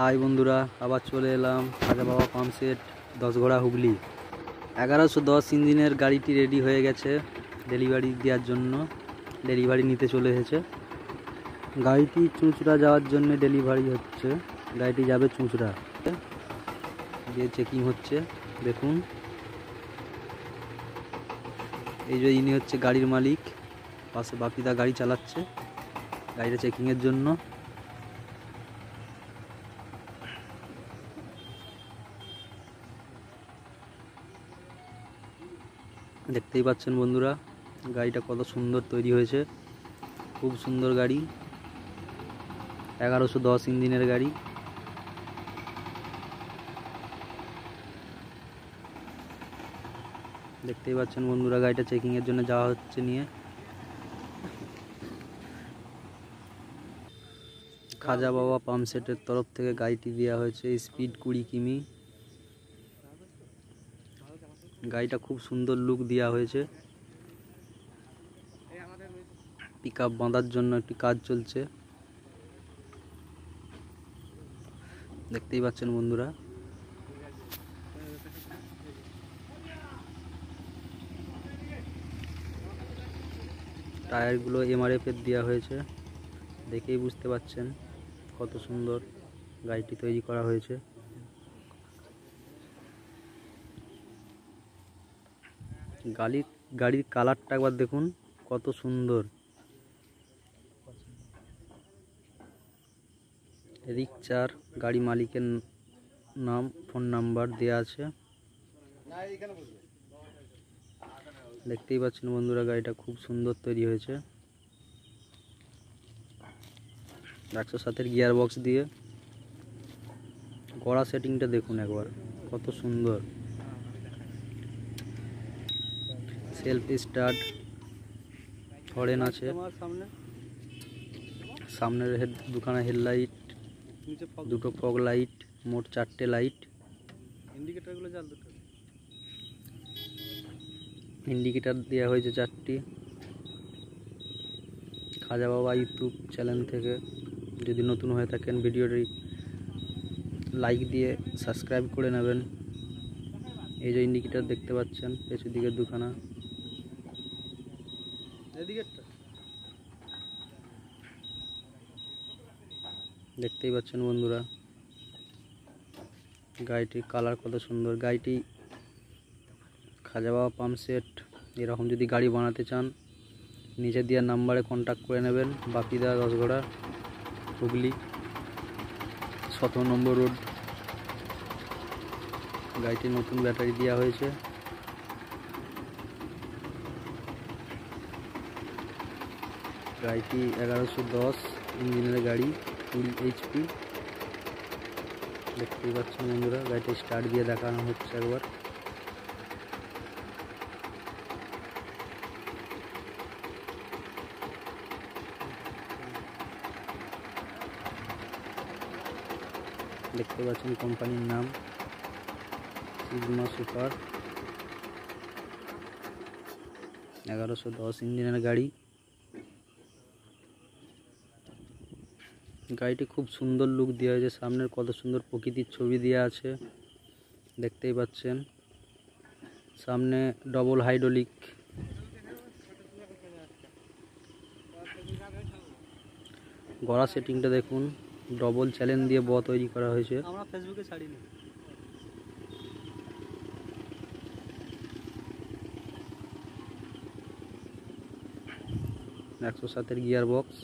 High বন্ধুরা, আবার চলে এলাম খাজা বাবা পাম্প সেট 10 ঘোড়া হুগলি। 1110 ইঞ্জিনের গাড়িটি রেডি হয়ে গেছে ডেলিভারি দেওয়ার জন্য। ডেলিভারি নিতে চলে এসেছে। গাড়িটি চুঁচুড়া যাওয়ার জন্য ডেলিভারি হচ্ছে। গাড়িটি যাবে চুঁচুড়া, দিয়ে চেকিং হচ্ছে। দেখুন, এই যে ইনি হচ্ছে গাড়ির মালিক, পাশে বাপিদা গাড়ি চালাচ্ছে গাড়িটা চেকিংয়ের জন্য। দেখতেই পাচ্ছেন বন্ধুরা, গাড়িটা কত সুন্দর তৈরি হয়েছে। খুব সুন্দর গাড়ি, 1110 ইঞ্জিনের গাড়ি। দেখতেই পাচ্ছেন বন্ধুরা, গাড়িটা চেকিংয়ের জন্য যাওয়া হচ্ছে নিয়ে। খাজা বাবা পাম্প সেটের তরফ থেকে গাড়িটি দেওয়া হয়েছে স্পিড 20 কিমি। গাড়িটা খুব সুন্দর লুক দেওয়া হয়েছে। পিকআপ বাঁধার জন্য একটি কাজ চলছে, দেখতেই পাচ্ছেন বন্ধুরা। টায়ারগুলো MRF এর দেওয়া হয়েছে, দেখেই বুঝতে পাচ্ছেন কত সুন্দর গাড়িটি তৈরি করা হয়েছে। গাড়ির কালারটা একবার দেখুন, কত সুন্দর। রিকচার গাড়ি মালিকের নাম, ফোন নাম্বার দেওয়া আছে। দেখতেই পাচ্ছেন বন্ধুরা, গাড়িটা খুব সুন্দর তৈরি হয়েছে। 107-এর গিয়ার বক্স দিয়ে। গড়া সেটিংটা দেখুন একবার, কত সুন্দর। সেলফ স্টার্ট, হরেন আছে। সামনের দুখানা হেডলাইট, দুটো ফগ লাইট, মোট 4টে লাইট। ইন্ডিকেটার দেওয়া হয়েছে 4টি। খাজা বাবা ইউটিউব চ্যানেল থেকে যদি নতুন হয়ে থাকেন, ভিডিওটি লাইক দিয়ে সাবস্ক্রাইব করে নেবেন। এই যে ইন্ডিকেটার দেখতে পাচ্ছেন, পেছনের দিকে দুখানা। দেখতেই পাচ্ছেন বন্ধুরা, গাড়িটির কালার কত সুন্দর। গাড়িটি খাজা বাবা পাম্প সেট এরকম যদি গাড়ি বানাতে চান, নিচে দেওয়ার নাম্বারে কন্ট্যাক্ট করে নেবেন। বাপিদা 10 ঘোড়া হুগলি, 17 নম্বর রোড। গাড়িটি নতুন ব্যাটারি দেওয়া হয়েছে। গাড়িটি 1110 ইঞ্জিনের গাড়ি, 20 HP। দেখতেই পাচ্ছেন বন্ধুরা, গাড়িটি স্টার্ট দিয়ে দেখানো হচ্ছে একবার। দেখতে পাচ্ছেন কোম্পানির নাম সিগমা সুপার। 1110 ইঞ্জিনের গাড়ি। গাড়িটি খুব সুন্দর লুক দেওয়া হয়েছে। সামনের কত সুন্দর প্রকৃতির ছবি দেওয়া আছে, দেখতেই পাচ্ছেন। সামনে ডবল হাইড্রোলিক। গড়া সেটিংটা দেখুন, ডবল চ্যানেল দিয়ে তৈরি করা হয়েছে। আমরা ফেসবুকে ছাড়িনি। 107-এর গিয়ার বক্স,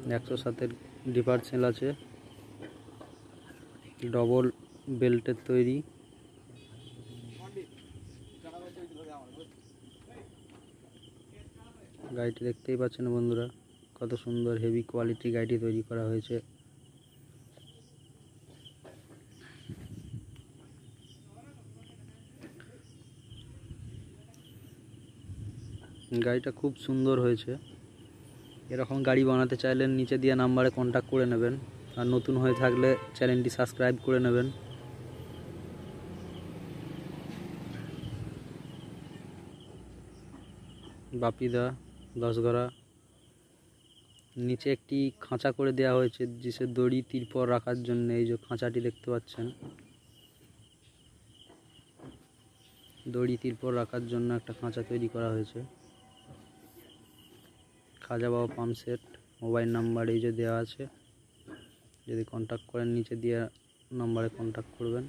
107-এর ডিফারেন্সিয়াল আছে, ডবল বেল্টের তৈরি। গাড়িটি দেখতেই পাচ্ছেন বন্ধুরা, কত সুন্দর হেভি কোয়ালিটি গাড়িটি তৈরি করা হয়েছে। গাড়িটা খুব সুন্দর হয়েছে। এরকম গাড়ি বানাতে চাইলে নিচে দেওয়া নাম্বারে কন্ট্যাক্ট করে নেবেন। আর নতুন হয়ে থাকলে চ্যানেলটি সাবস্ক্রাইব করে নেবেন। বাপিদা 10 ঘোড়া নিচে একটি খাঁচা করে দেওয়া হয়েছে জিসে দড়ি তিরপল রাখার জন্য। এই যে খাঁচাটি দেখতে পাচ্ছেন, দড়ি তিরপল রাখার জন্য একটা খাঁচা তৈরি করা হয়েছে। খাজা বাবা পাম্প সেট, মোবাইল নাম্বার এই যে দেওয়া আছে, যদি কন্ট্যাক্ট করেন নিচে দেওয়া নাম্বারে কন্ট্যাক্ট করবেন।